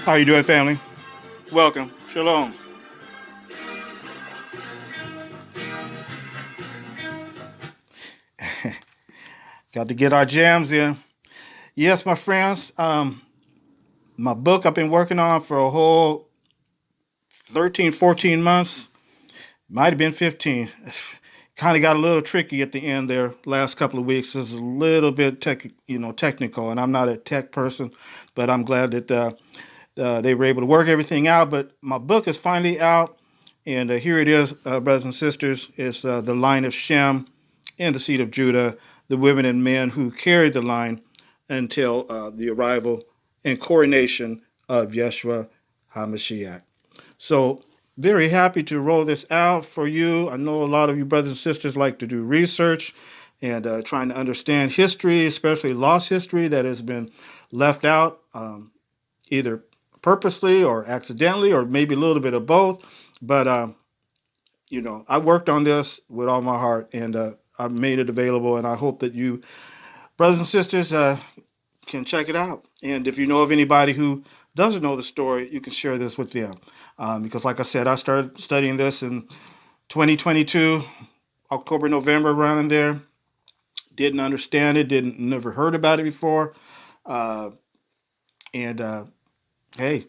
How you doing, family? Welcome. Shalom. Got to get our jams in. Yes, my friends. My book I've been working on for a whole 13, 14 months. Might have been 15. Kind of got a little tricky at the end there. Last couple of weeks is a little bit technical, and I'm not a tech person, but I'm glad that they were able to work everything out. But my book is finally out, and here it is, brothers and sisters. It's the line of Shem and the seed of Judah, the women and men who carried the line until the arrival and coronation of Yeshua HaMashiach. So very happy to roll this out for you. I know a lot of you brothers and sisters like to do research and trying to understand history, especially lost history that has been left out, either purposely or accidentally, or maybe a little bit of both. But I worked on this with all my heart, and I made it available. And I hope that you, brothers and sisters, can check it out. And if you know of anybody who doesn't know the story, you can share this with them. Because, like I said, I started studying this in 2022, October, November, around in there. Didn't understand it, never heard about it before. And hey,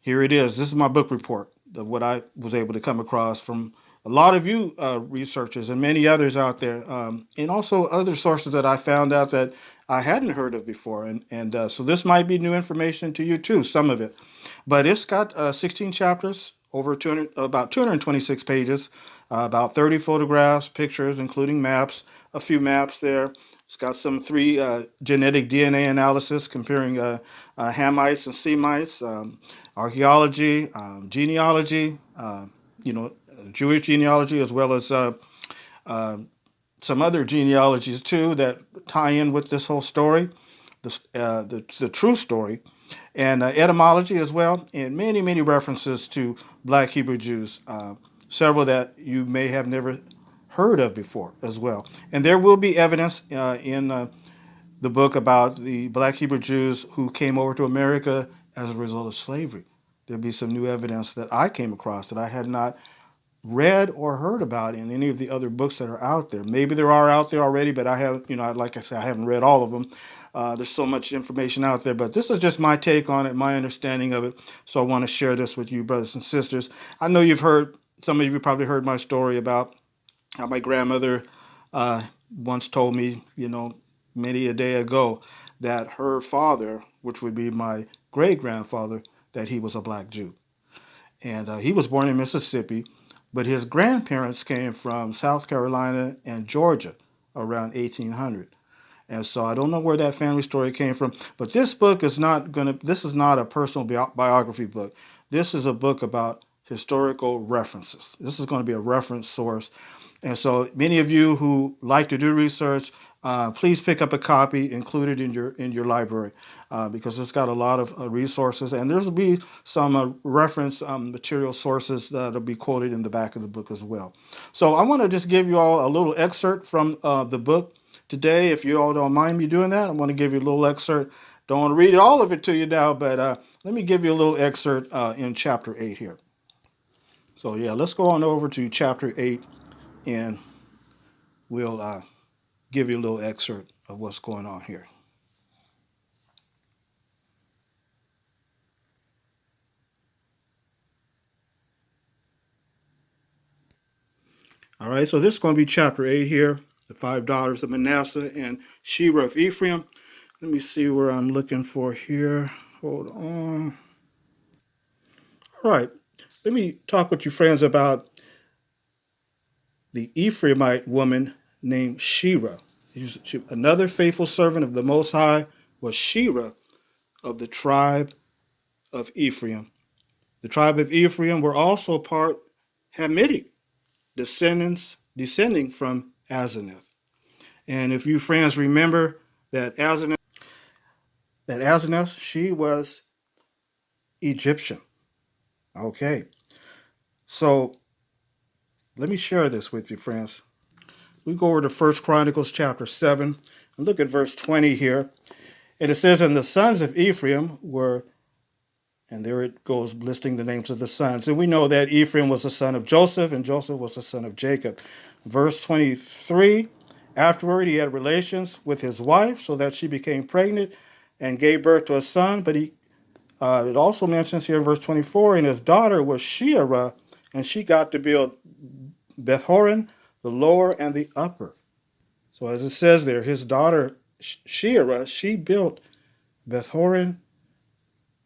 here it is. This is my book report of what I was able to come across from a lot of you researchers and many others out there, and also other sources that I found out that I hadn't heard of before. And so this might be new information to you too, some of it. But it's got 16 chapters, over 200, about 226 pages, about 30 photographs, pictures, including maps, a few maps there. It's got some three genetic DNA analysis comparing Hamites and Semites, archaeology, genealogy, Jewish genealogy, as well as some other genealogies too that tie in with this whole story, the true story, and etymology as well, and many, many references to Black Hebrew Jews, several that you may have never heard of before as well. And there will be evidence in the book about the Black Hebrew Jews who came over to America as a result of slavery. There'll be some new evidence that I came across that I had not read or heard about in any of the other books that are out there. Maybe there are out there already, but I haven't, like I said, I haven't read all of them. There's so much information out there, but this is just my take on it, my understanding of it. So I want to share this with you, brothers and sisters. I know some of you probably heard my story about how my grandmother once told me, many a day ago, that her father, which would be my great-grandfather, that he was a black Jew. And he was born in Mississippi, but his grandparents came from South Carolina and Georgia around 1800. And so I don't know where that family story came from, but this book is this is not a personal biography book. This is a book about historical references. This is going to be a reference source. And so many of you who like to do research, please pick up a copy, include it in your library, because it's got a lot of resources, and there'll be some reference material sources that'll be quoted in the back of the book as well. So I want to just give you all a little excerpt from the book today. If you all don't mind me doing that, I want to give you a little excerpt. Don't want to read all of it to you now, but let me give you a little excerpt in chapter 8 here. So yeah, let's go on over to chapter 8, and we'll give you a little excerpt of what's going on here. All right, so this is going to be chapter 8 here, the 5 daughters of Manasseh and Sheba of Ephraim. Let me see where I'm looking for here. Hold on. All right, let me talk with you friends about the Ephraimite woman named Sheba. Another faithful servant of the Most High was Sheba of the tribe of Ephraim. The tribe of Ephraim were also part Hamitic, descending from Asenath. And if you friends remember that Asenath, she was Egyptian. Okay. So Let me share this with you, friends. We go over to 1 Chronicles chapter 7 and look at verse 20 here. And it says, and the sons of Ephraim were, and there it goes listing the names of the sons. And we know that Ephraim was the son of Joseph, and Joseph was the son of Jacob. Verse 23, afterward he had relations with his wife so that she became pregnant and gave birth to a son. But it also mentions here in verse 24, and his daughter was Sheerah, and she got to build Beth-horon, the lower and the upper. So as it says there, his daughter Sheerah, she built Beth-horon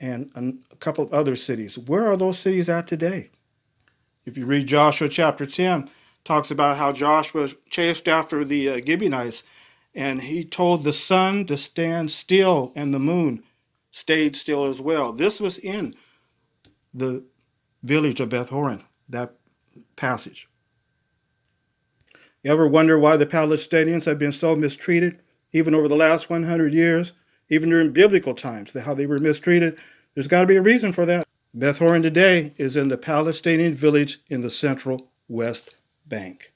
and a couple of other cities. Where are those cities at today? If you read Joshua chapter 10, talks about how Joshua chased after the Gibeonites, and he told the sun to stand still, and the moon stayed still as well. This was in the village of Beth-horon, that passage. You ever wonder why the Palestinians have been so mistreated, even over the last 100 years, even during biblical times, how they were mistreated? There's got to be a reason for that. Beth-horon today is in the Palestinian village in the central West Bank.